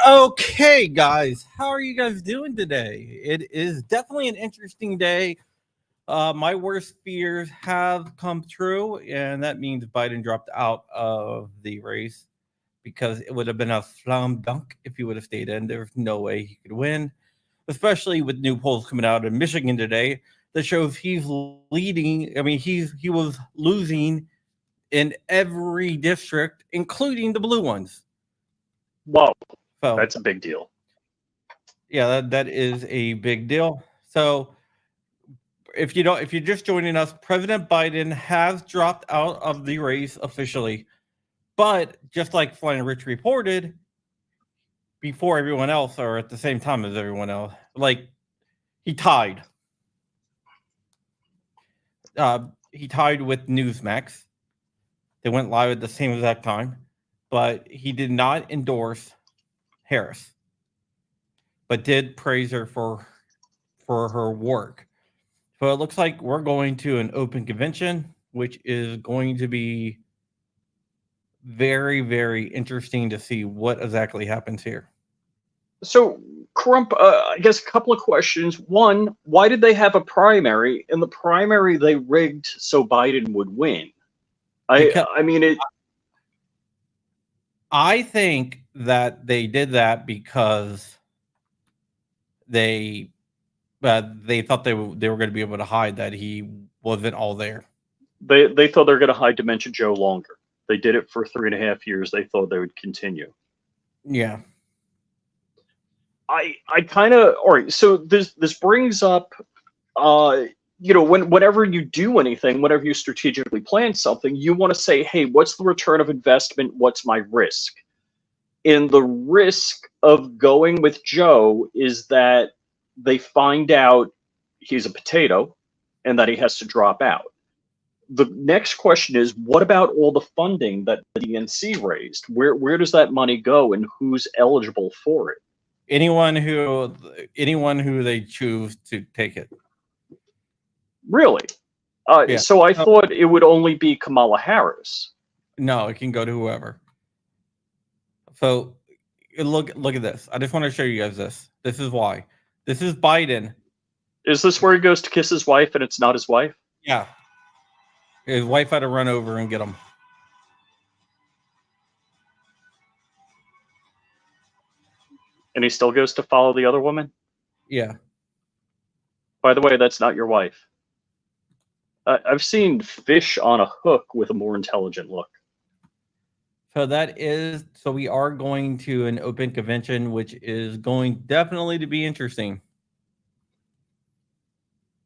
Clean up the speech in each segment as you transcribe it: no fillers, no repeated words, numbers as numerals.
Okay, guys, how are you guys doing today? It is definitely an interesting day. My worst fears have come true, and that means Biden dropped out of the race because it would have been a slam dunk if he would have stayed in. There's no way he could win, especially with new polls coming out in Michigan today that shows he's leading. I mean, he was losing in every district, including the blue ones. Whoa, So that's a big deal. Yeah, that is a big deal. So if you're just joining us, President Biden has dropped out of the race officially. But just like Flying Rich reported, before everyone else, or at the same time as everyone else, like he tied. He tied with Newsmax. They went live at the same exact time, but he did not endorse Harris, but did praise her for her work. So it looks like we're going to an open convention, which is going to be very, very interesting to see what exactly happens here. So, Crump, I guess a couple of questions. One, why did they have a primary? In the primary, they rigged so Biden would win. I think that they did that because they thought they were going to be able to hide that he wasn't all there. They thought they were going to hide Dementia Joe longer. They did it for 3.5 years. They thought they would continue. Yeah. I kind of, all right. So this brings up, whenever you do anything, whenever you strategically plan something, you want to say, hey, what's the return of investment? What's my risk? And the risk of going with Joe is that they find out he's a potato and that he has to drop out. The next question is, what about all the funding that the DNC raised? Where does that money go, and who's eligible for it? Anyone who they choose to take it. Really? Yeah. So I thought it would only be Kamala Harris. No, it can go to whoever. So look at this. I just want to show you guys this. This is why. This is Biden. Is this where he goes to kiss his wife and it's not his wife? Yeah. His wife had to run over and get him. And he still goes to follow the other woman? Yeah. By the way, that's not your wife. I've seen fish on a hook with a more intelligent look. So we are going to an open convention, which is going definitely to be interesting.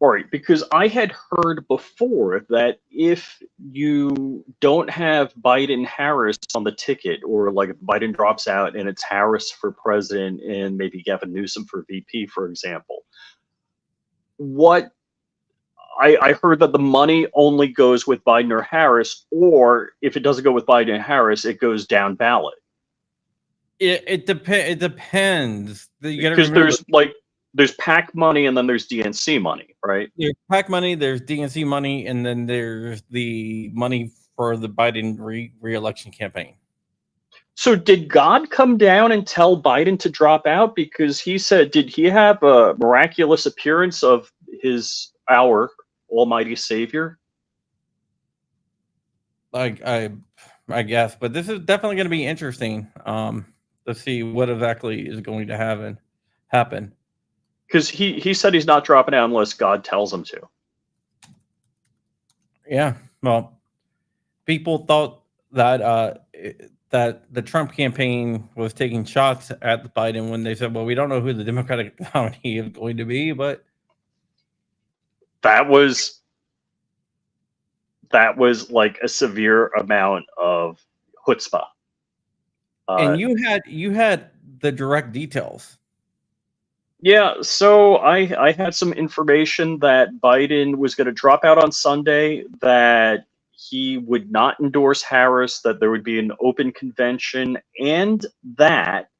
All right, because I had heard before that if you don't have Biden-Harris on the ticket, or like if Biden drops out and it's Harris for president and maybe Gavin Newsom for VP, for example, I heard that the money only goes with Biden or Harris, or if it doesn't go with Biden and Harris, it goes down ballot. It depends. Because there's PAC money and then there's DNC money, right? There's PAC money, there's DNC money, and then there's the money for the Biden re-election campaign. So did God come down and tell Biden to drop out? Because he said, did he have a miraculous appearance of our Almighty Savior? Like I guess, but this is definitely going to be interesting to see what exactly is going to happen. Because he said he's not dropping out unless God tells him to. Yeah, well, people thought that that the Trump campaign was taking shots at Biden when they said, "Well, we don't know who the Democratic nominee is going to be," but That was like a severe amount of chutzpah. and you had the direct details. Yeah, so I had some information that Biden was going to drop out on Sunday, that he would not endorse Harris, that there would be an open convention, and that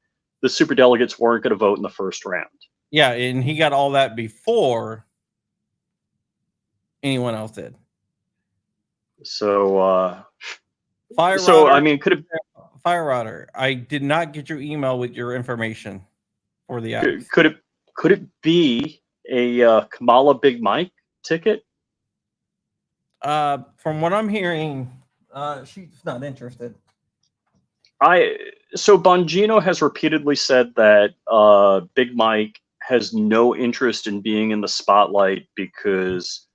the superdelegates weren't going to vote in the first round. Yeah, and he got all that before anyone else did. So, Fire so Rodder, I mean, could it Fire Rodder, I did not get your email with your information for the apps. could it be a Kamala Big Mike ticket? From what I'm hearing, she's not interested. So Bongino has repeatedly said that Big Mike has no interest in being in the spotlight because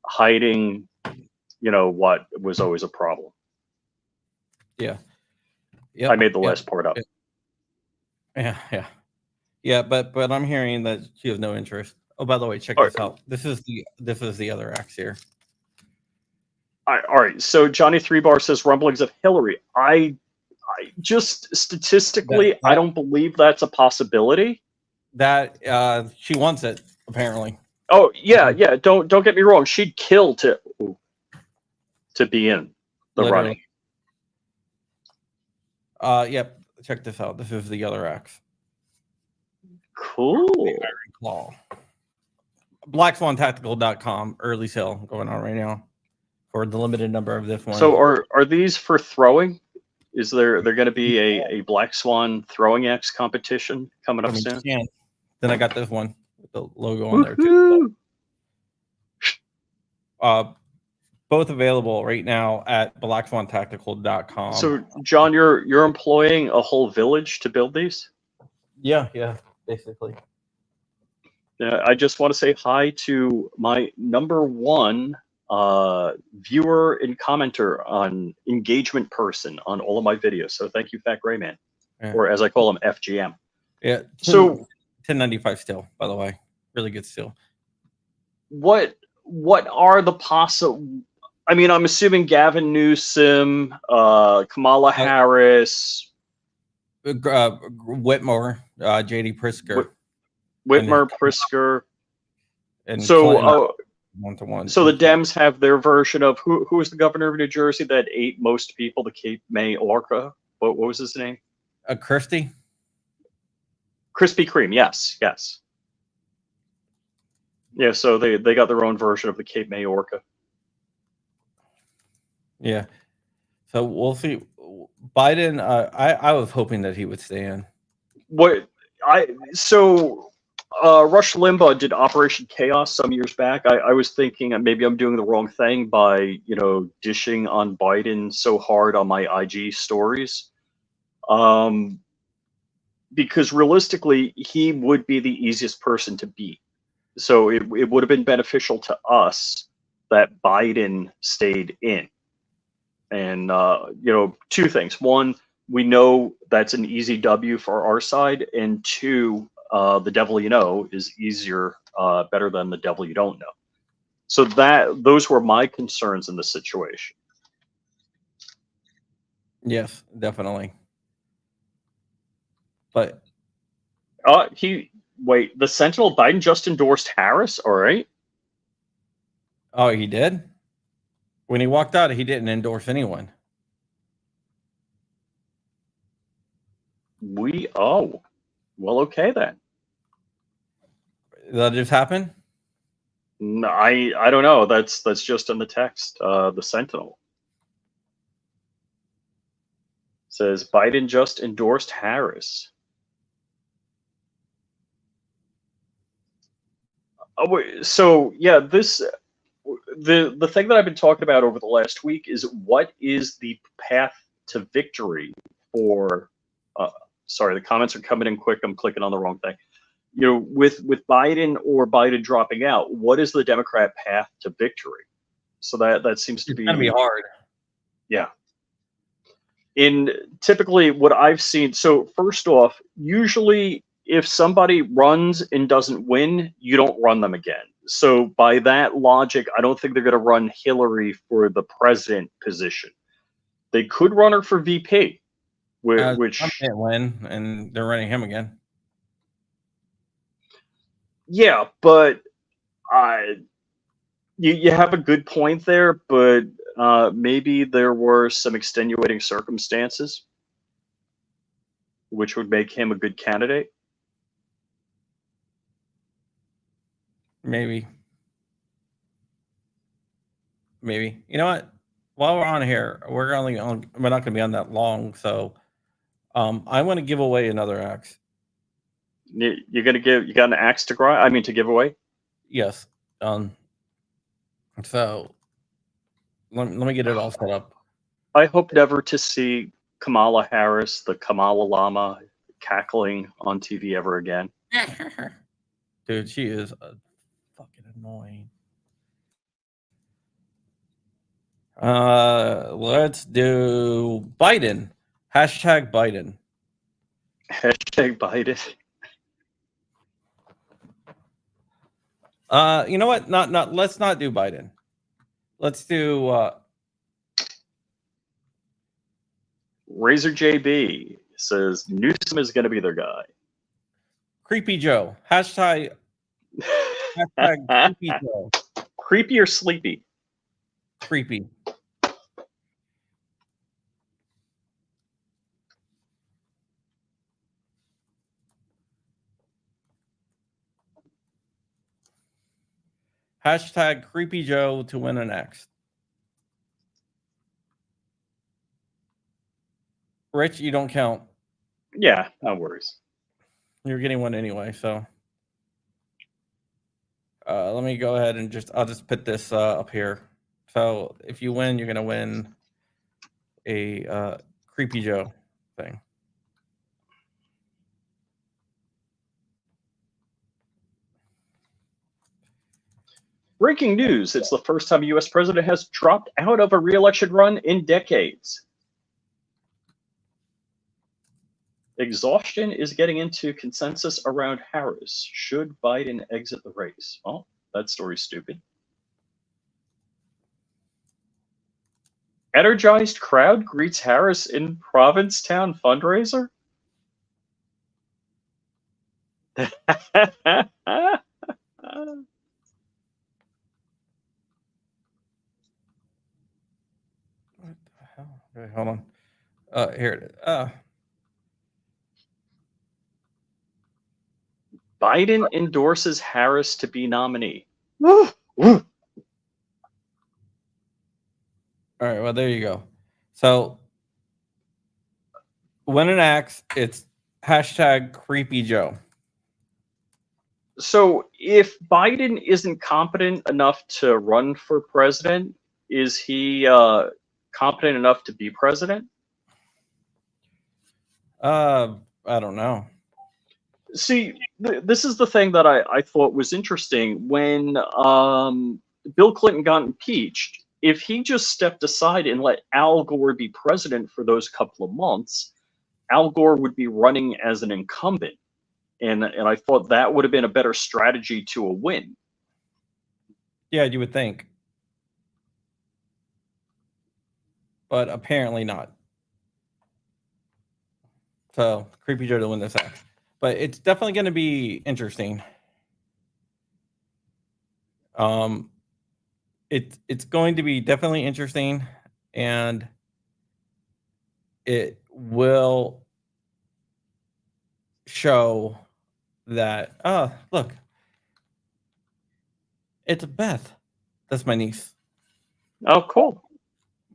hiding, what was always a problem. Yeah. Yep. I made the last part up. Yeah, but I'm hearing that she has no interest. Oh, by the way, check this out. This is the other axe here. All right. So Johnny Three Bar says rumblings of Hillary. I just statistically, I don't believe that's a possibility. That she wants it, apparently. Oh yeah. Don't get me wrong. She'd kill to be in the running. Yep. Check this out. This is the other axe. Cool. Iron Claw. BlackSwanTactical.com early sale going on right now for the limited number of this one. So are these for throwing? Is there going to be a Black Swan throwing axe competition coming up soon? Yeah. Then I got this one with the logo on there too. Both available right now at BlackSwanTactical.com. So John, you're employing a whole village to build these? Yeah, basically. I just want to say hi to my number one viewer and commenter on engagement person on all of my videos. So thank you, Fat Gray Man, or as I call him, FGM. Yeah. So 1095 still, by the way, really good still. What are the possible? I mean, I'm assuming Gavin Newsom, Kamala Harris, Whitmore, JD Pritzker. Whitmer, Pritzker, and so one-to-one. So the Dems have their version of who was the governor of New Jersey that ate most people, the Cape May Orca. What was his name? Christie. Krispy Kreme. Yes. Yeah. So they got their own version of the Cape May Orca. Yeah. So we'll see. Biden. I was hoping that he would stay in. Rush Limbaugh did Operation Chaos some years back. I was thinking maybe I'm doing the wrong thing by dishing on Biden so hard on my IG stories, because realistically he would be the easiest person to beat. So it would have been beneficial to us that Biden stayed in. And two things: one, we know that's an easy W for our side, and two, the devil you know is better than the devil you don't know. So those were my concerns in the situation. Yes, definitely. But the Sentinel, Biden just endorsed Harris. All right. Oh, he did? When he walked out, he didn't endorse anyone. Well, okay then. Did that just happen? No, I don't know. That's just in the text. The Sentinel says Biden just endorsed Harris. So yeah, the thing that I've been talking about over the last week is what is the path to victory for. Sorry, the comments are coming in quick. I'm clicking on the wrong thing. With Biden or Biden dropping out, what is the Democrat path to victory? So that seems to It's gonna be hard. Yeah. In typically what I've seen, so first off, usually if somebody runs and doesn't win, you don't run them again. So by that logic, I don't think they're going to run Hillary for the president position. They could run her for VP, which Trump didn't win, and they're running him again. yeah, but you have a good point there, but maybe there were some extenuating circumstances which would make him a good candidate. Maybe. You know what? While we're on here, we're not going to be on that long, so I want to give away another axe. You got an axe to grind? I mean, to give away? Yes. So let me get it all set up. I hope never to see Kamala Harris, the Kamala Llama, cackling on TV ever again. Dude, she is fucking annoying. Let's do Biden. Hashtag Biden. Hashtag Biden. You know what? Not. Let's not do Biden. Let's do Razor JB says Newsom is going to be their guy. Creepy Joe. Hashtag Creepy Joe. Creepy or sleepy? Creepy. Hashtag Creepy Joe to win an X. Rich, you don't count. Yeah, no worries. You're getting one anyway, so let me go ahead and I'll just put this up here. So if you win, you're gonna win a Creepy Joe thing. Breaking news. It's the first time a U.S. president has dropped out of a re-election run in decades. Exhaustion is getting into consensus around Harris. Should Biden exit the race? Well, that story's stupid. Energized crowd greets Harris in Provincetown fundraiser? What the hell? Okay, hold on. Here it is. Biden endorses Harris to be nominee. All right, well, there you go. So, win an axe, it's hashtag Creepy Joe. So, if Biden isn't competent enough to run for president, is he competent enough to be president? I don't know. See, this is the thing that I thought was interesting. When Bill Clinton got impeached, if he just stepped aside and let Al Gore be president for those couple of months, Al Gore would be running as an incumbent. And I thought that would have been a better strategy to a win. Yeah, you would think. But apparently not. So, Creepy Joe to win this axe. But it's definitely going to be interesting. It's going to be definitely interesting, and it will show that look, it's Beth. That's my niece. Oh, cool.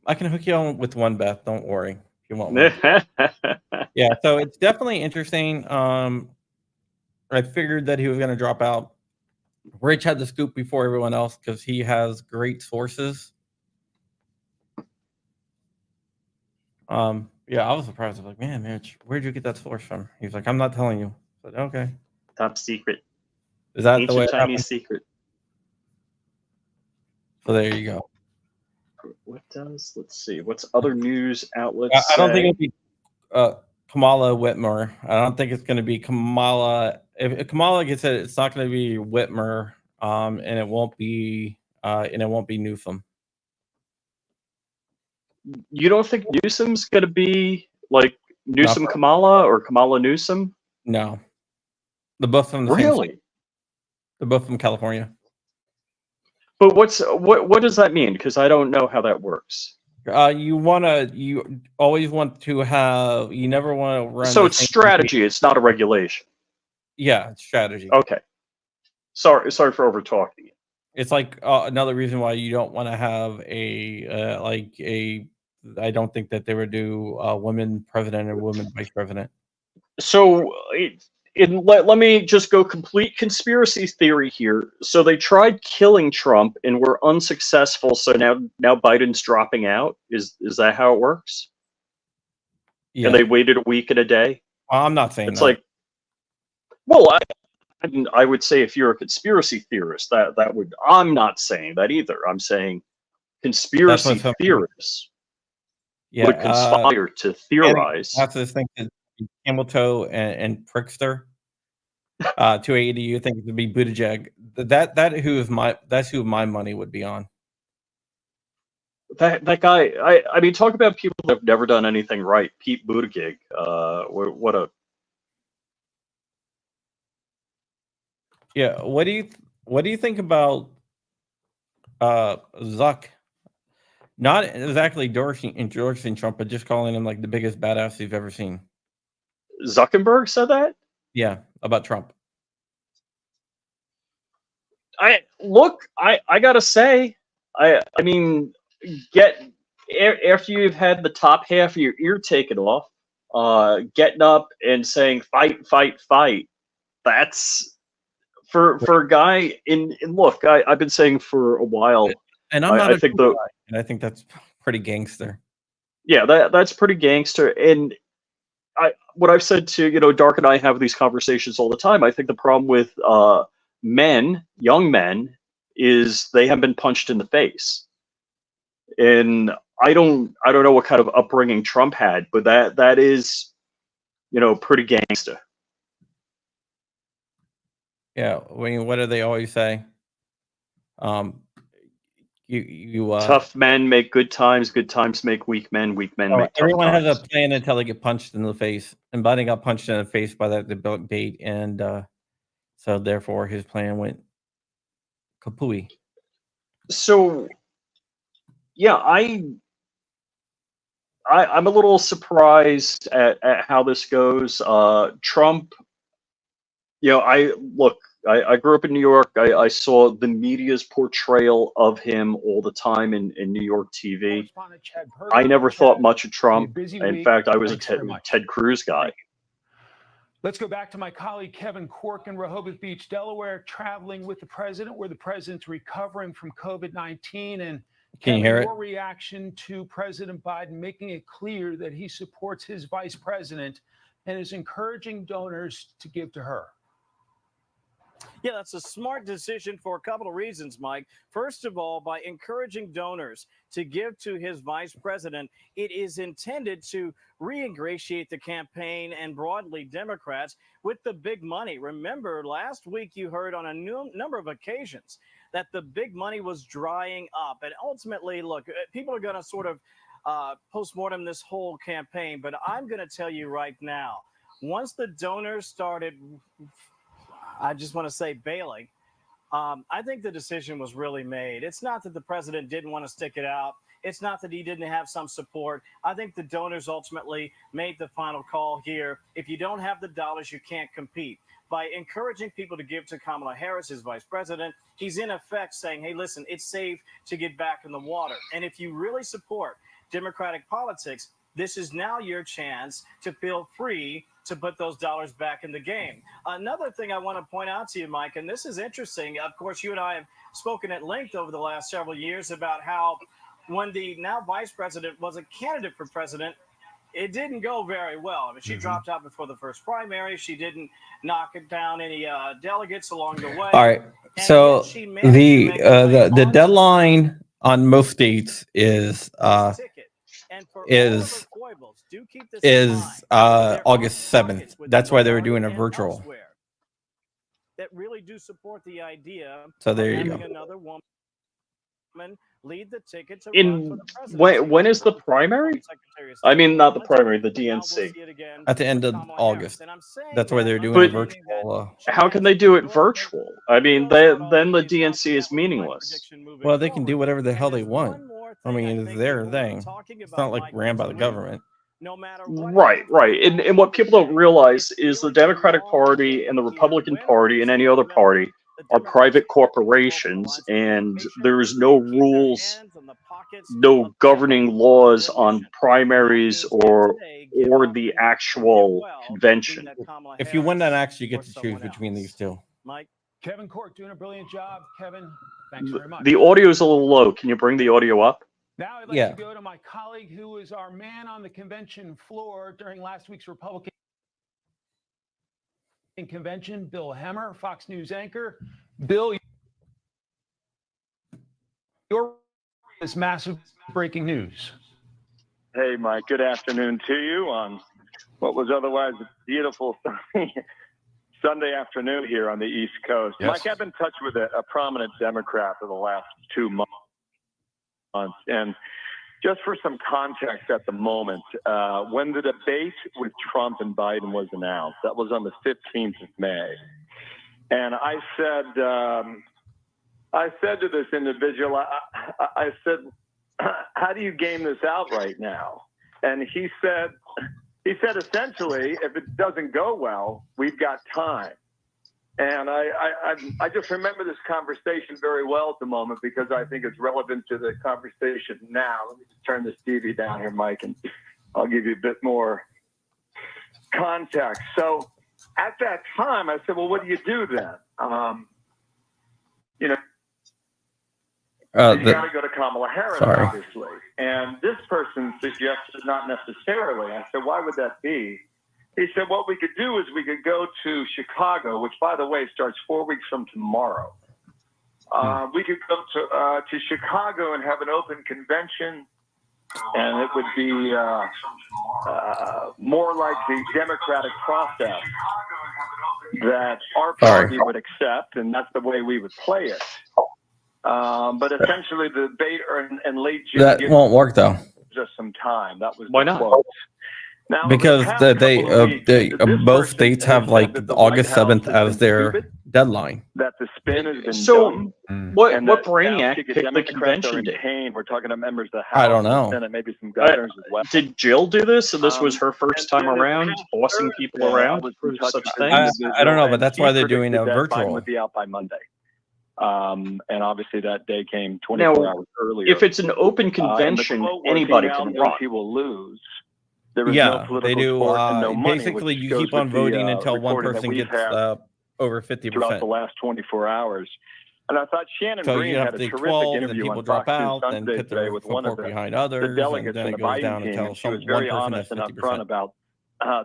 I can hook you on with one, Beth. Don't worry if you want one. Yeah, so it's definitely interesting. I figured that he was going to drop out. Rich had the scoop before everyone else because he has great sources. Yeah, I was surprised. I was like, man, Mitch, where'd you get that source from? He's like, I'm not telling you. I said, okay. Top secret. Is that Ancient the way it Chinese happened? secret. So there you go. What does? Let's see. What's other news outlets I don't think say? it'll be Kamala Whitmer. I don't think it's going to be Kamala. If Kamala gets it, it's not going to be Whitmer, and it won't be Newsom. You don't think Newsom's going to be like Newsom No, Kamala or Kamala Newsom? no. They're both from the same state. Really? They're both from California. But what does that mean? Because I don't know how that works. You always want to have. You never want to run. So the it's same strategy. campaign. It's not a regulation. Yeah, it's strategy. Okay. Sorry for over talking you. It's like another reason why you don't want to have I don't think that they would do women president or women vice president. So let me just go complete conspiracy theory here. So they tried killing Trump and were unsuccessful. So now Biden's dropping out. Is that how it works? Yeah, And they waited a week and a day. I'm not saying It's that. like, well, I would say if you're a conspiracy theorist, that would. I'm not saying that either. I'm saying conspiracy theorists would conspire to theorize. That's this thing is camel toe and Prickster. To AEDU, think it would be Buttigieg. That's who my money would be on. That guy. I mean, talk about people that have never done anything right. Pete Buttigieg. What a. Yeah. What do you think about Zuck? Not exactly endorsing Trump, but just calling him like the biggest badass you've ever seen. Zuckerberg said that? Yeah, about Trump. I gotta say, I mean, after you've had the top half of your ear taken off, getting up and saying fight, fight, fight. That's for a guy in look. I've been saying for a while, and I'm not I think guy, and I think that's pretty gangster. Yeah, that's pretty gangster. And what I've said to Dark and I have these conversations all the time. I think the problem with young men, is they haven't been punched in the face. And I don't know what kind of upbringing Trump had, but that is, pretty gangster. Yeah, I mean, what do they always say? Tough men make good times make weak men make tough times. Everyone has a plan until they get punched in the face, and Biden got punched in the face by that debate, and so therefore his plan went kapooey. So, yeah, I'm a little surprised at how this goes. Trump, I grew up in New York. I saw the media's portrayal of him all the time in New York TV. I never thought much of Trump. In fact, I was a Ted Cruz guy. Let's go back to my colleague Kevin Cork in Rehoboth Beach, Delaware, traveling with the president, where the president's recovering from COVID-19. And Kevin, your reaction to President Biden making it clear that he supports his vice president and is encouraging donors to give to her. Yeah, that's a smart decision for a couple of reasons, Mike. First of all, by encouraging donors to give to his vice president, it is intended to re-ingratiate the campaign and broadly Democrats with the big money. Remember, last week you heard on a number of occasions that the big money was drying up. And ultimately, look, people are going to sort of postmortem this whole campaign. But I'm going to tell you right now, once the donors started, I just want to say bailing, I think the decision was really made. It's not that the president didn't want to stick it out. It's not that he didn't have some support. I think the donors ultimately made the final call here. If you don't have the dollars, you can't compete. By encouraging people to give to Kamala Harris, his vice president, he's in effect saying, hey, listen, it's safe to get back in the water. And if you really support Democratic politics, this is now your chance to feel free to put those dollars back in the game. Another thing I want to point out to you, Mike, and this is interesting. Of course, you and I have spoken at length over the last several years about how when the now vice president was a candidate for president, it didn't go very well. I mean, she dropped out before the first primary. She didn't knock down any delegates along the way. All right. So the deadline on most states is August 7th. That's why they were doing a virtual. That really do support the idea. So there you having go. Another woman lead the ticket to run for the presidency. When is the primary? I mean, not the primary, the DNC. At the end of August. That's why they're doing a virtual. How can they do it virtual? I mean, then the DNC is meaningless. Well, they can do whatever the hell they want. I mean, it's their thing. It's not like ran by the government. Right. And what people don't realize is the Democratic Party and the Republican Party and any other party are private corporations, and there's no rules, no governing laws on primaries or the actual convention. If you win that axe, you get to choose between these two. Mike, Kevin Cork doing a brilliant job. Kevin, thanks very much. The audio is a little low. Can you bring the audio up? Now I'd like to go to my colleague who was our man on the convention floor during last week's Republican convention, Bill Hemmer, Fox News anchor. Bill, your this massive breaking news. Hey, Mike. Good afternoon to you on what was otherwise a beautiful Sunday afternoon here on the East Coast. Yes. Mike, I've been in touch with a prominent Democrat for the last 2 months. And just for some context at the moment, when the debate with Trump and Biden was announced, that was on the 15th of May. And I said to this individual, I said, how do you game this out right now? And he said essentially, if it doesn't go well, we've got time. And I just remember this conversation very well at the moment because I think it's relevant to the conversation now. Let me just turn this TV down here, Mike, and I'll give you a bit more context. So at that time, I said, well, what do you do then? You got to go to Kamala Harris, obviously. And this person suggested not necessarily. I said, why would that be? He said, what we could do is we could go to Chicago, which, by the way, starts 4 weeks from tomorrow. We could go to Chicago and have an open convention, and it would be more like the democratic process that our party would accept, and that's the way we would play it. But essentially, the debate in late June. That won't work, though. Just some time. That was why not? Quote. Now, because both states have like August 7th as their deadline. That the spin has been so done. What brainiac picked the convention date? We're talking to members of the House. I don't know. And maybe some governors as well. Did Jill do this? So this was her first time around, bossing people around for such things? I don't know, but that's why they're doing a virtual. Biden would be out by Monday. And obviously that day came 24 hours earlier. If it's an open convention, anybody can run. He will lose. Yeah, they do. Basically, you keep on voting until one person gets over 50%. Throughout the last 24 hours. And I thought Shannon Green had a terrific 12, interview people on drop Fox out, News then Sunday put their with one of behind others, the delegates and then from it the goes Biden down team. until She was one very person honest has and 50%. upfront about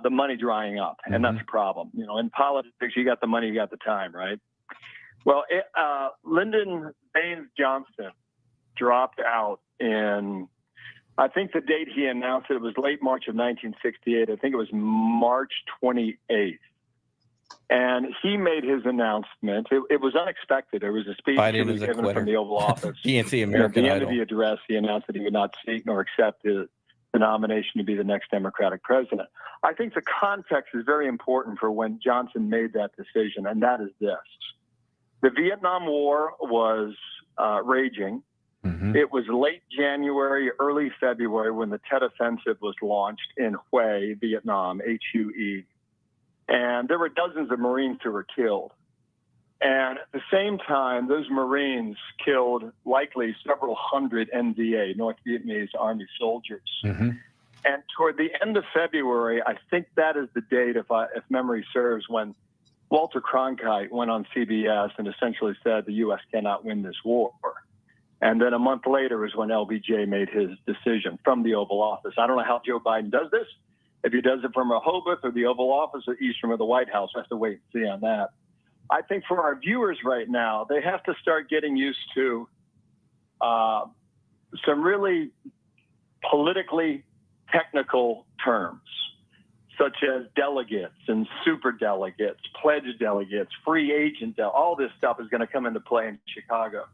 the money drying up, and that's a problem. You know, in politics, you got the money, you got the time, right? Well, Lyndon Baines Johnson dropped out in, I think the date he announced it was late March of 1968. I think it was March 28th. And he made his announcement. It was unexpected. It was a speech he was given from the Oval Office. DNC American At the end Idol. of the address, he announced that he would not seek nor accept the nomination to be the next Democratic president. I think the context is very important for when Johnson made that decision, and that is this. The Vietnam War was raging. Mm-hmm. It was late January, early February when the Tet Offensive was launched in Hue, Vietnam, Hue. And there were dozens of Marines who were killed. And at the same time, those Marines killed likely several hundred NVA, North Vietnamese Army soldiers. Mm-hmm. And toward the end of February, I think that is the date, if memory serves, when Walter Cronkite went on CBS and essentially said the U.S. cannot win this war. And then a month later is when LBJ made his decision from the Oval Office. I don't know how Joe Biden does this. If he does it from Rehoboth or the Oval Office or Eastern or the White House, I have to wait and see on that. I think for our viewers right now, they have to start getting used to some really politically technical terms, such as delegates and super delegates, pledge delegates, free agent, all this stuff is going to come into play in Chicago.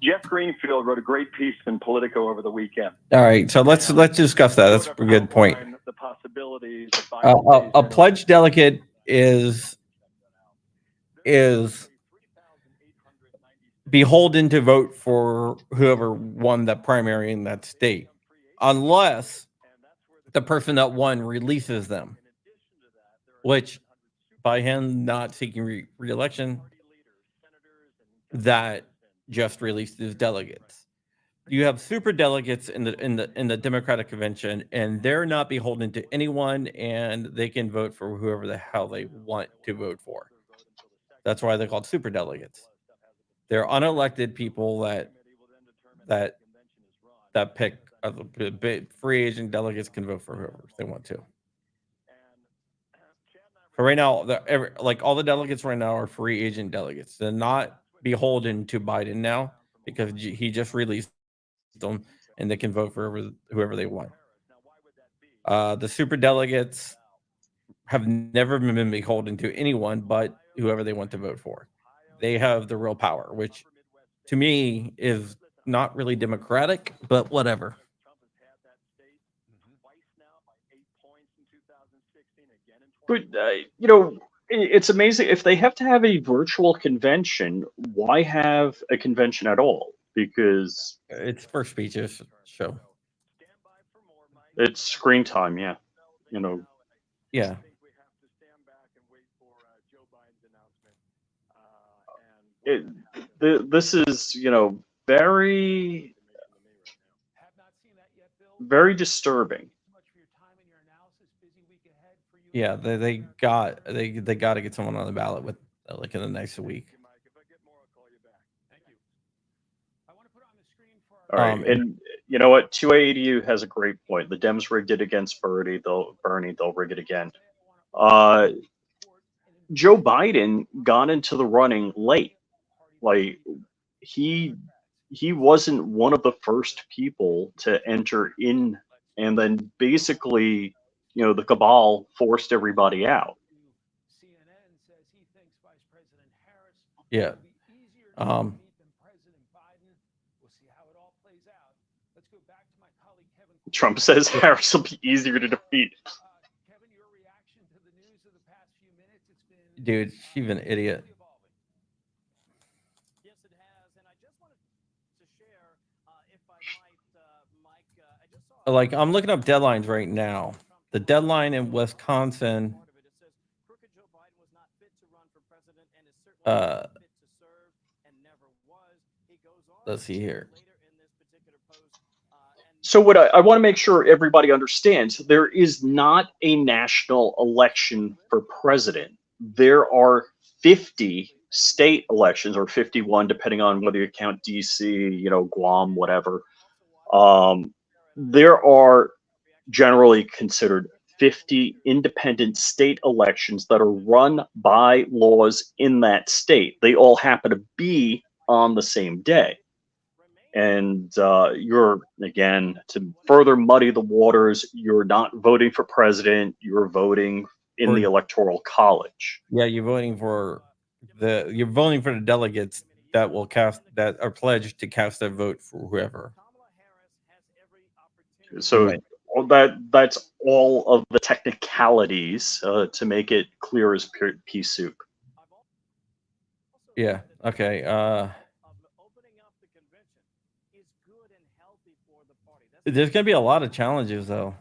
Jeff Greenfield wrote a great piece in Politico over the weekend. All right, so let's discuss that. That's a good point. The possibilities. A pledge delegate is beholden to vote for whoever won that primary in that state, unless the person that won releases them, which by him not seeking re-election, that just released his delegates. You have super delegates in the Democratic convention, and they're not beholden to anyone, and they can vote for whoever the hell they want to vote for. That's why they're called super delegates. They're unelected people that pick. Free agent delegates can vote for whoever they want to. So right now, all the delegates right now are free agent delegates. They're not beholden to Biden now because he just released them, and they can vote for whoever they want. The super delegates have never been beholden to anyone but whoever they want to vote for. They have the real power, which to me is not really democratic, but whatever. But, it's amazing. If they have to have a virtual convention, why have a convention at all? Because it's for speeches, show. It's screen time, yeah. Yeah. This is, very, very disturbing. Yeah, they got to get someone on the ballot with in the next week. All right, and you know what? 2AEDU has a great point. The Dems rigged it against Bernie. They'll rig it again. Joe Biden got into the running late. Like he wasn't one of the first people to enter in, and then basically, the cabal forced everybody out. Yeah. Trump says Harris will be easier to defeat. Dude, she's an idiot. Yes, it has, and I just wanted to share, if I might, Mike, I'm looking up deadlines right now. The deadline in Wisconsin. Let's see here. So what I want to make sure everybody understands, there is not a national election for president. There are 50 state elections, or 51, depending on whether you count DC, Guam, whatever. There are generally considered 50 independent state elections that are run by laws in that state. They all happen to be on the same day. And you're, again, to further muddy the waters, you're not voting for president, you're voting in the Electoral College. Yeah, you're voting for the delegates that are pledged to cast their vote for whoever. So that's all of the technicalities to make it clear as pea soup. Yeah. Okay. There's going to be a lot of challenges, though.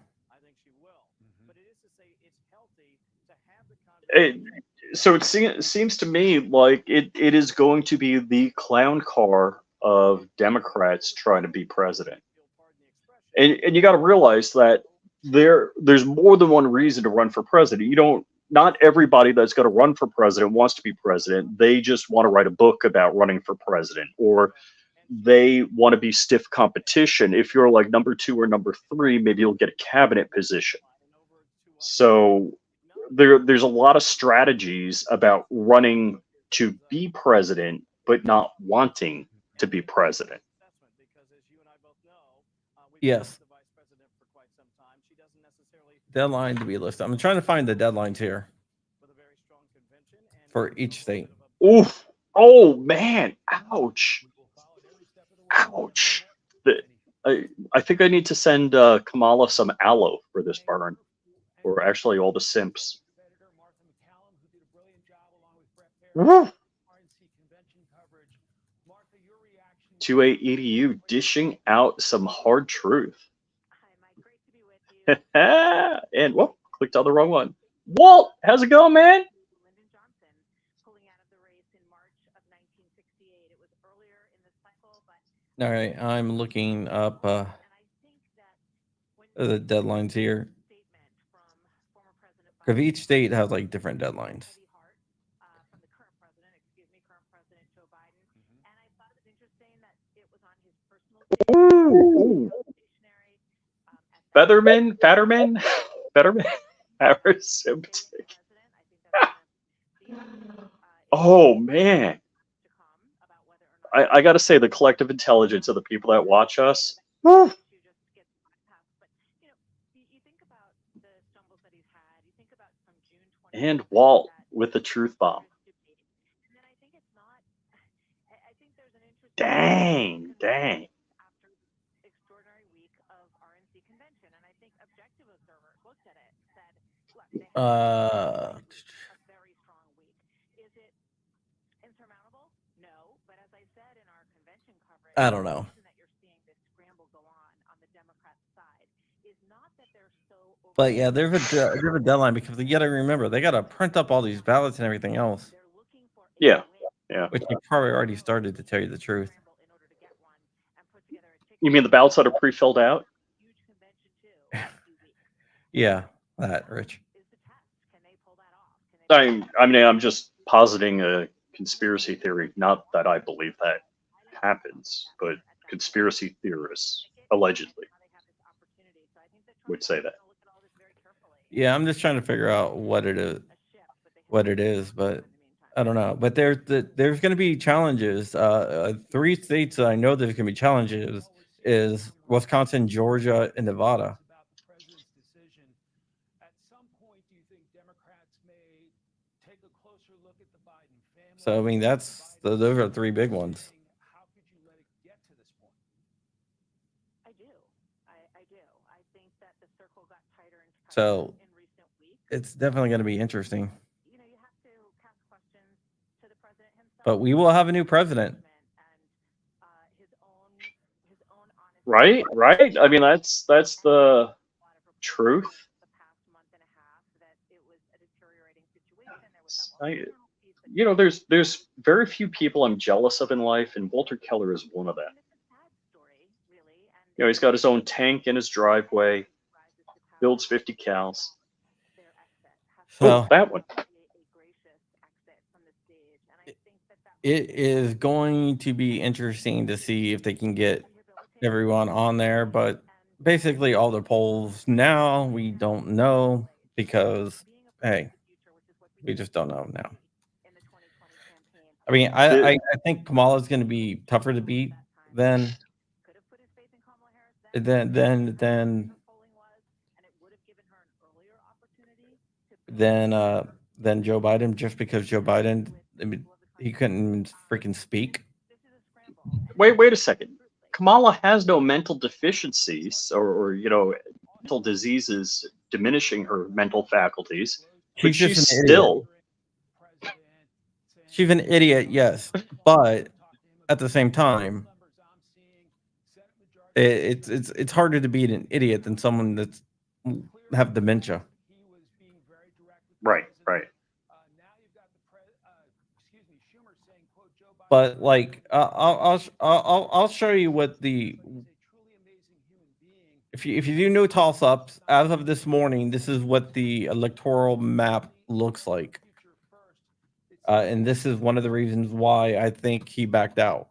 So it seems to me like it is going to be the clown car of Democrats trying to be president. And you got to realize that there's more than one reason to run for president. Not everybody that's going to run for president wants to be president. They just want to write a book about running for president, or they want to be stiff competition. If you're like number 2 or number 3, maybe you'll get a cabinet position. So there's a lot of strategies about running to be president, but not wanting to be president. Yes. Deadline to be listed. I'm trying to find the deadlines here for each state. Oof. Oh man. Ouch. Ouch. I think I need to send Kamala some aloe for this burn, or actually all the simps. Woo. 2A EDU dishing out some hard truth. And whoop, clicked on the wrong one. Walt, how's it going, man? All right, I'm looking up the deadlines here. Because each state has like different deadlines. Ooh. Featherman, Parasympathetic. Oh man. I gotta say, the collective intelligence of the people that watch us. Whew. And Walt with the truth bomb. Dang. I don't know. But yeah, there's a deadline because you got to remember they got to print up all these ballots and everything else. Yeah. Which you probably already started, to tell you the truth. You mean the ballots that are pre-filled out? Yeah, that, Rich. I'm just positing a conspiracy theory. Not that I believe that happens, but conspiracy theorists allegedly would say that. Yeah, I'm just trying to figure out what it is, but I don't know. But there's going to be challenges. 3 states that I know there's going to be challenges is Wisconsin, Georgia, and Nevada. So I mean, those are 3 big ones. So it's definitely going to be interesting. But we will have a new president. Right. I mean, that's the truth. There's very few people I'm jealous of in life, and Walter Keller is one of them. He's got his own tank in his driveway, builds 50 cals. So that one. It is going to be interesting to see if they can get everyone on there, but basically all the polls now, we don't know because, hey, we just don't know now. I mean, I think Kamala is going to be tougher to beat than Joe Biden, just because Joe Biden, I mean, he couldn't freaking speak. Wait a second. Kamala has no mental deficiencies or mental diseases diminishing her mental faculties. But she's still. She's an idiot, yes, but at the same time, it's harder to beat an idiot than someone that's have dementia. Right. But like, I'll show you what if you do no toss-ups, as of this morning, this is what the electoral map looks like. And this is one of the reasons why I think he backed out.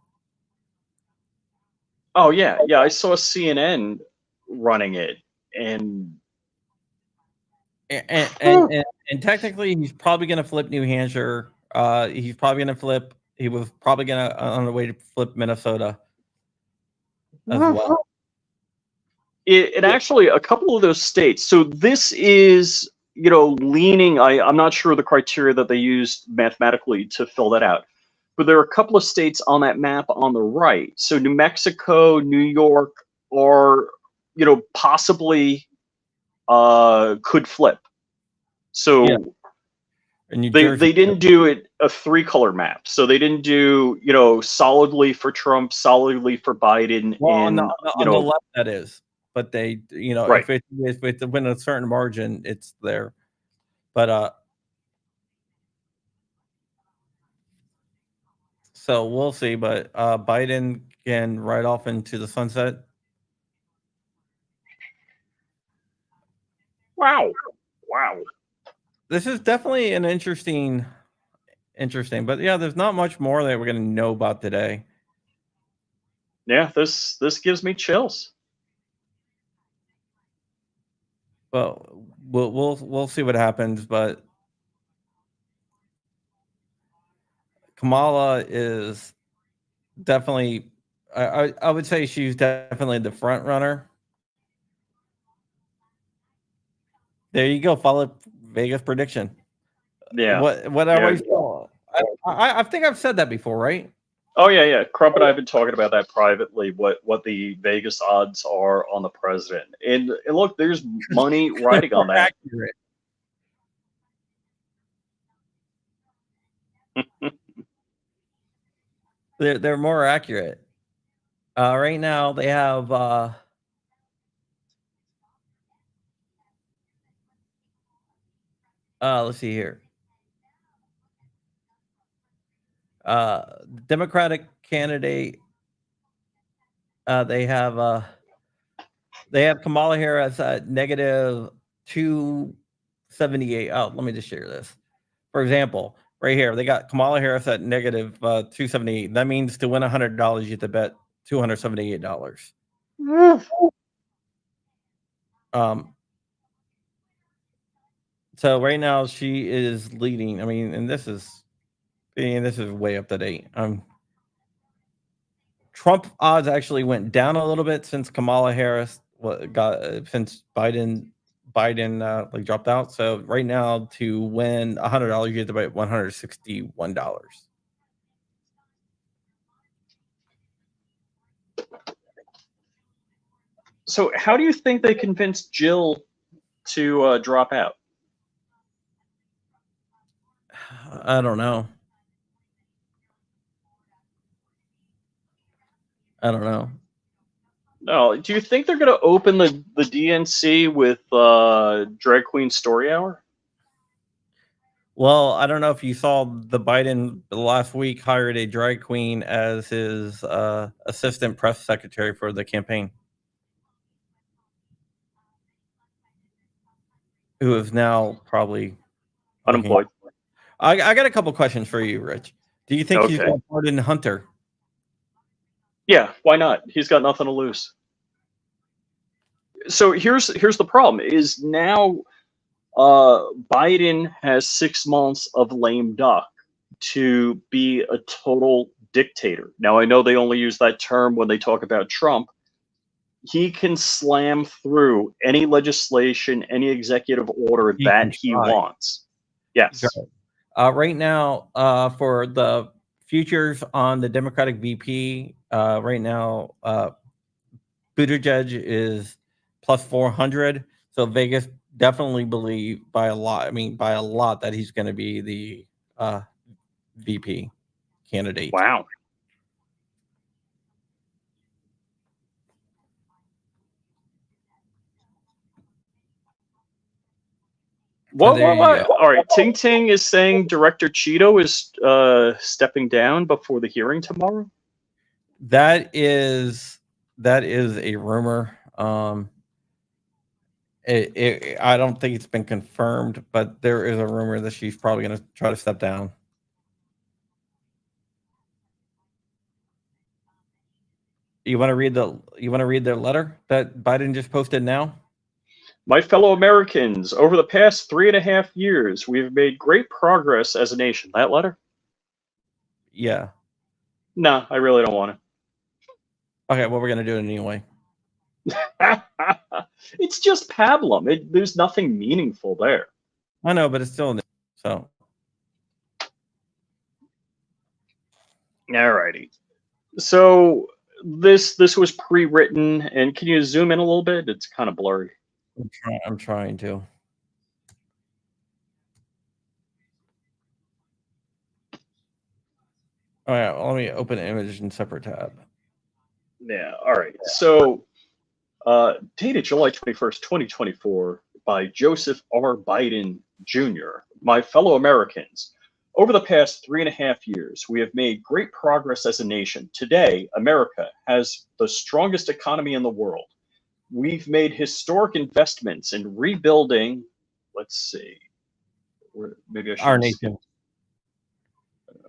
Oh yeah, I saw CNN running it, and technically he's probably going to flip New Hampshire. He's probably going to flip. He was probably going to on the way to flip Minnesota as well. It actually, a couple of those states. So this is, leaning. I'm not sure the criteria that they used mathematically to fill that out, but there are a couple of states on that map on the right. So New Mexico, New York, or possibly could flip. So they didn't do it a 3-color map. So they didn't do solidly for Trump, solidly for Biden. Well, on the left that is. But they, right. if it's win a certain margin, it's there. But so we'll see. But Biden can ride off into the sunset. Wow. This is definitely an interesting. But yeah, there's not much more that we're going to know about today. Yeah, this gives me chills. Well, we'll see what happens, but Kamala is definitely. I would say she's definitely the front runner. There you go. Follow Vegas prediction. Yeah. What I always saw. I think I've said that before, right? Oh yeah. Crump and I have been talking about that privately. What the Vegas odds are on the president, and look, there's money riding on that. They're more accurate. Right now they have let's see here. Democratic candidate. They have Kamala Harris at negative 278. Oh, let me just share this. For example, right here, they got Kamala Harris at negative 278. That means to win $100, you have to bet $278. So right now she is leading. I mean, and this is way up to date. Trump odds actually went down a little bit since Kamala Harris since Biden like dropped out. So right now to win $100, you have to bet $161. So how do you think they convinced Jill to drop out? I don't know. No, do you think they're going to open the DNC with Drag Queen Story Hour? Well, I don't know if you saw the Biden last week hired a drag queen as his assistant press secretary for the campaign, who is now probably unemployed. I got a couple questions for you, Rich. Do you think he's going to pardon Hunter? Yeah, why not? He's got nothing to lose. So here's the problem: is now Biden has 6 months of lame duck to be a total dictator. Now I know they only use that term when they talk about Trump. He can slam through any legislation, any executive order that he wants. Yes. Right now, for the futures on the Democratic VP, right now, Buttigieg is plus 400. So Vegas definitely believe by a lot that he's going to be the VP candidate. Wow. What? All right. Ting Ting is saying Director Cheeto is stepping down before the hearing tomorrow. That is a rumor. I don't think it's been confirmed, but there is a rumor that she's probably going to try to step down. You want to read their letter that Biden just posted now? My fellow Americans, over the past 3.5 years, we have made great progress as a nation. That letter? Yeah. No, I really don't want it. Okay, well, we're going to do it anyway. It's just pablum. There's nothing meaningful there. I know, but it's still new. So. Alrighty. So this was pre-written, and can you zoom in a little bit? It's kind of blurry. I'm trying to. All right, well, let me open image in separate tab. Yeah, all right. So dated July 21st, 2024 by Joseph R. Biden Jr. My fellow Americans, over the past 3.5 years, we have made great progress as a nation. Today, America has the strongest economy in the world. We've made historic investments in rebuilding. Let's see. Maybe I should. Our nation.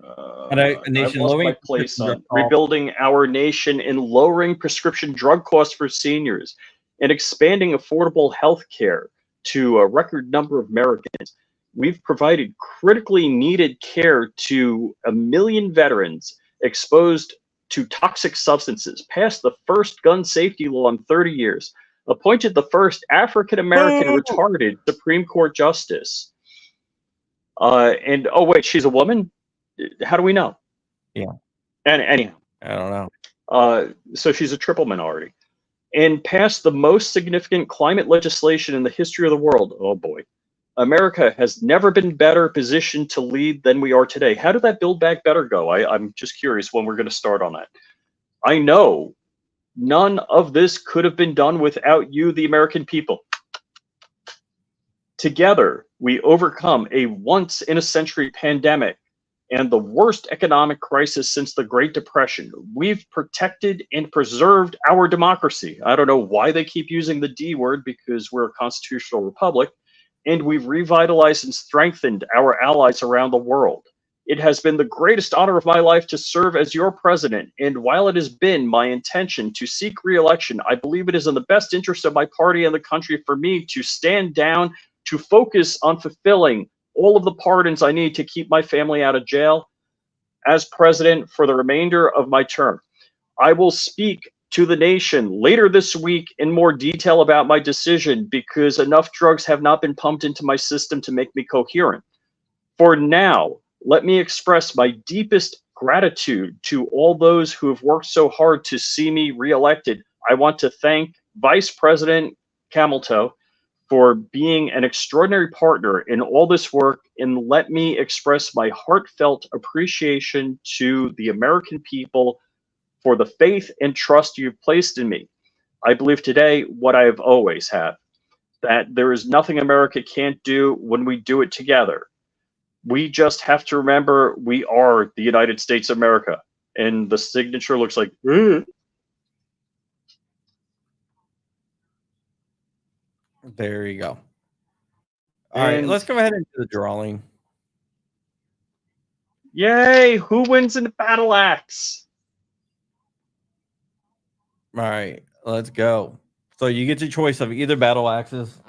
A nation. I've lost my place on rebuilding our nation and lowering prescription drug costs for seniors and expanding affordable health care to a record number of Americans. We've provided critically needed care to 1 million veterans exposed to toxic substances, passed the first gun safety law in 30 years, appointed the first African-American retarded Supreme Court justice. And oh wait, she's a woman? How do we know? Yeah. And anyhow, I don't know. So she's a triple minority, and passed the most significant climate legislation in the history of the world. Oh boy, America has never been better positioned to lead than we are today. How did that Build Back Better go? I'm just curious when we're going to start on that. I know none of this could have been done without you, the American people. Together, we overcome a once-in-a-century pandemic and the worst economic crisis since the Great Depression. We've protected and preserved our democracy. I don't know why they keep using the D word, because we're a constitutional republic, and we've revitalized and strengthened our allies around the world. It has been the greatest honor of my life to serve as your president, and while it has been my intention to seek re-election, I believe it is in the best interest of my party and the country for me to stand down, to focus on fulfilling all of the pardons I need to keep my family out of jail as president for the remainder of my term. I will speak to the nation later this week in more detail about my decision, because enough drugs have not been pumped into my system to make me coherent. For now, let me express my deepest gratitude to all those who have worked so hard to see me reelected. I want to thank Vice President Camelto for being an extraordinary partner in all this work, and let me express my heartfelt appreciation to the American people for the faith and trust you've placed in me. I believe today what I have always had, that there is nothing America can't do when we do it together. We just have to remember we are the United States of America. And the signature looks like, There you go. All right, let's go ahead and do the drawing. Yay! Who wins in the battle axe? All right, let's go. So you get your choice of either battle axes.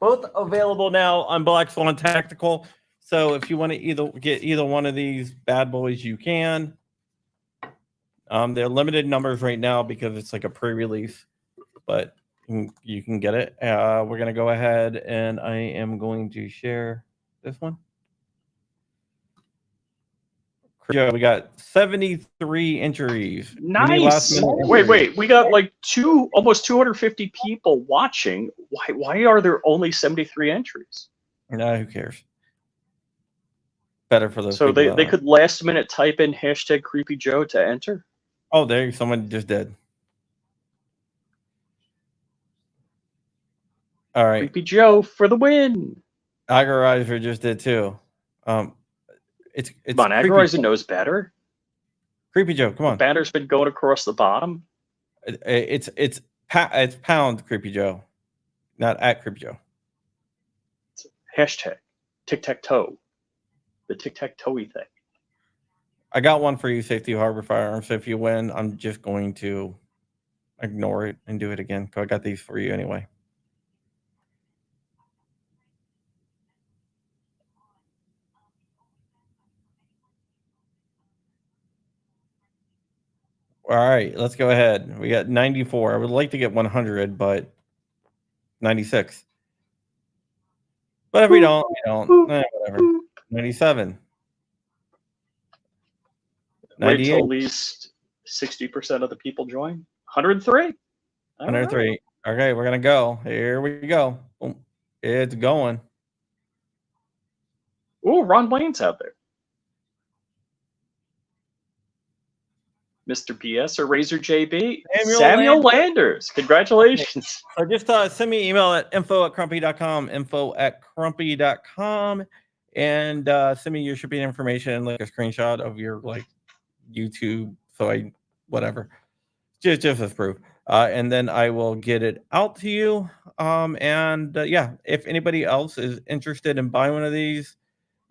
Both available now on Black Swan Tactical. So if you want to get either one of these bad boys, you can. They're limited numbers right now because it's like a pre-release, but you can get it. We're going to go ahead and I am going to share this one. Joe, we got 73 entries. Nice. Wait. We got like almost 250 people watching. Why are there only 73 entries? No, who cares? Better for those. So they could last minute type in #CreepyJoe to enter. Oh, there someone just did. All right. Creepy Joe for the win. Agorizer just did too. It's come on, Agorizer knows better. Creepy Joe, come on. The banner's been going across the bottom. It's pound Creepy Joe. not at Crypto. Hashtag tic-tac-toe. The tic-tac-toe-y thing. I got one for you, Safety Harbor Firearms. So if you win, I'm just going to ignore it and do it again. Because I got these for you anyway. All right, let's go ahead. We got 94. I would like to get 100, but 96. But if we don't, we don't. Whatever. 97. Wait till at least 60% of the people join. 103. 103. Right. Okay, we're gonna go. Here we go. Boom. It's going. Oh, Ron Blaine's out there. Mr. PS or Razor JB. Samuel Landers. Congratulations. Okay. So just send me an email at info@crumpy.com, info@crumpy.com, and send me your shipping information, like a screenshot of your like YouTube. So whatever. Just as proof. And then I will get it out to you. Yeah, if anybody else is interested in buying one of these,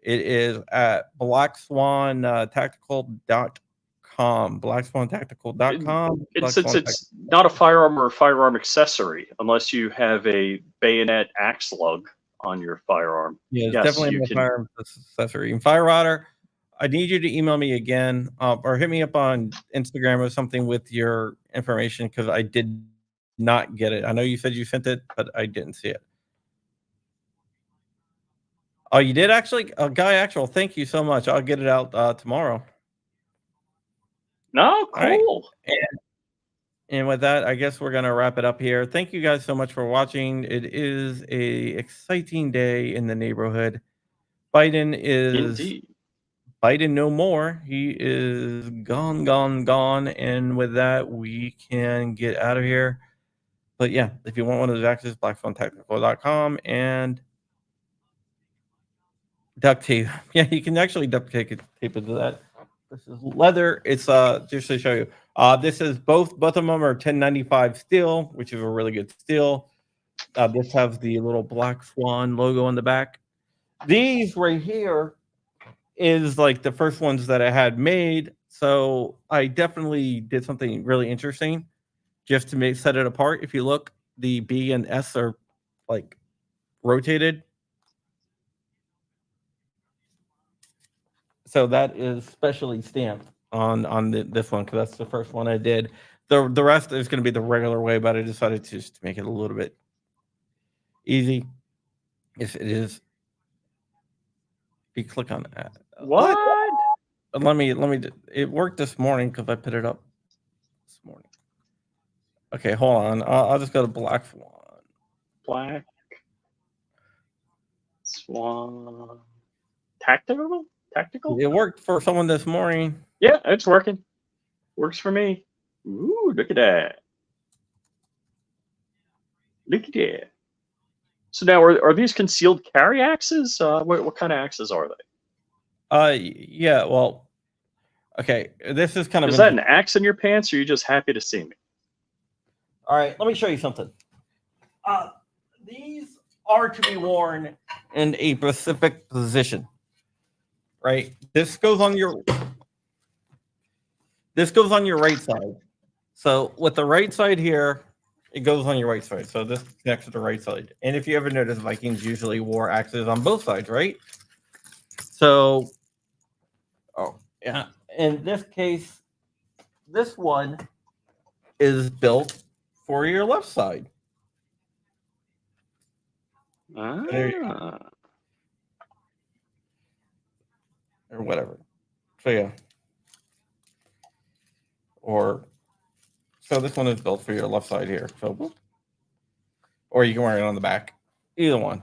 it is at blackswantactical.com. blackswantactical.com. And since it's not a firearm or a firearm accessory, unless you have a bayonet axe lug on your firearm. Yeah, it's definitely a firearm accessory. And Fire Rodder, I need you to email me again or hit me up on Instagram or something with your information because I did not get it. I know you said you sent it, but I didn't see it. Oh, you did actually? Guy Actual, thank you so much. I'll get it out tomorrow. No, cool. Right. And with that, I guess we're going to wrap it up here. Thank you guys so much for watching. It is a exciting day in the neighborhood. Biden is... Indeed. Biden no more. He is gone, gone, gone. And with that, we can get out of here. But yeah, if you want one of those axes, blackswantactical.com and duct tape. Yeah, you can actually duct tape it to that. This is leather. It's just to show you. This is both of them are 1095 steel, which is a really good steel. This has the little Black Swan logo on the back. These right here is like the first ones that I had made. So I definitely did something really interesting just to set it apart. If you look, the B and S are like rotated. So that is specially stamped on this one because that's the first one I did. The rest is going to be the regular way, but I decided to just make it a little bit easy. If it is, if you click on that. What? Let me. It worked this morning because I put it up this morning. Okay, hold on. I'll just go to Black Swan. Black Swan. Tactical? It worked for someone this morning. Yeah, it's working. Works for me. Ooh, look at that. Look at that. So now, are these concealed carry axes? What kind of axes are they? Yeah. Well, okay. This is kind of. Is that an axe in your pants, or are you just happy to see me? All right. Let me show you something. These are to be worn in a specific position. Right. This goes on your right side. So with the right side here, it goes on your right side. So this connects to the right side. And if you ever notice, Vikings usually wore axes on both sides, right? So, yeah. In this case, this one is built for your left side. Ah. Or whatever. So yeah. So this one is built for your left side here. So, or you can wear it on the back. Either one.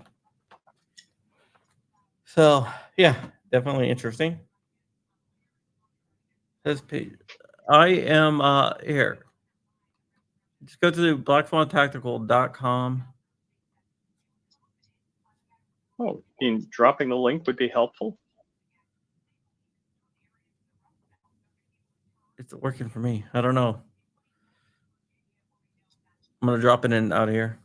So yeah, definitely interesting. This page. I am here. Just go to blackswantactical.com. Oh, dropping the link would be helpful. It's working for me. I don't know. I'm gonna drop it in out of here.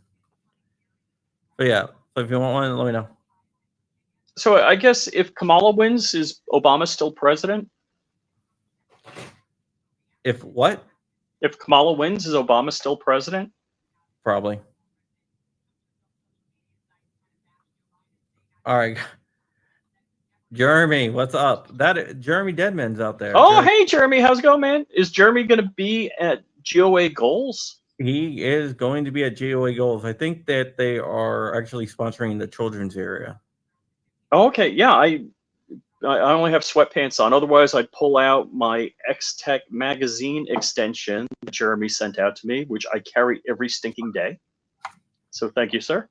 But yeah, so if you want one, let me know. So I guess if Kamala wins, is Obama still president? If what? If Kamala wins, is Obama still president? Probably. All right. Jeremy, what's up? That Jeremy Deadman's out there. Oh, Jeremy, hey, Jeremy. How's it going, man? Is Jeremy going to be at GOA Goals? he is going to be at GOA Goals. I think that they are actually sponsoring the children's area. Oh, okay. Yeah, I only have sweatpants on. Otherwise, I'd pull out my X-Tech magazine extension that Jeremy sent out to me, which I carry every stinking day. So thank you, sir.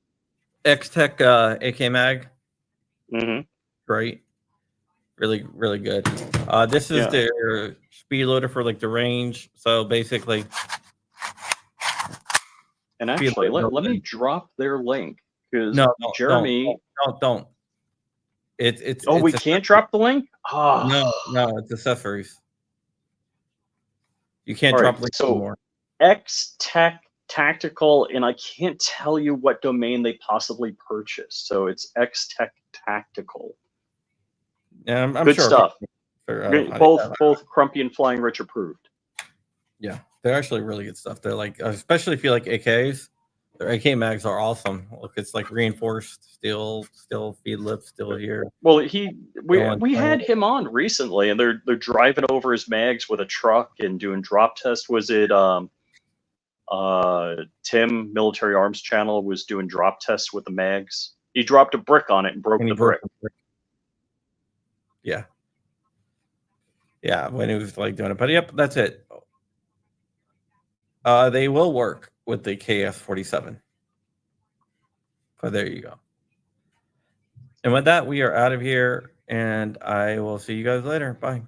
X-Tech AK Mag. Mm-hmm. Great. Really, really good. This is their speed loader for like the range. So basically, and actually, let me drop their link because Jeremy. Don't. It's we can't drop the link. No, it's accessories. You can't drop links anymore. X-Tech Tactical, and I can't tell you what domain they possibly purchased. So it's X-Tech Tactical. Yeah, I'm good sure stuff. Both Crumpy and Flying Rich approved. Yeah, they're actually really good stuff. They're like, especially if you like AKs, their AK mags are awesome. Look, it's like reinforced steel feed lip still here. Well, we had him on recently, and they're driving over his mags with a truck and doing drop tests. Was it Tim Military Arms Channel was doing drop tests with the mags? He dropped a brick on it and broke the brick. Yeah. Yeah, when he was like doing it. But yep, that's it. They will work with the KS-47. But there you go. And with that, we are out of here, and I will see you guys later. Bye.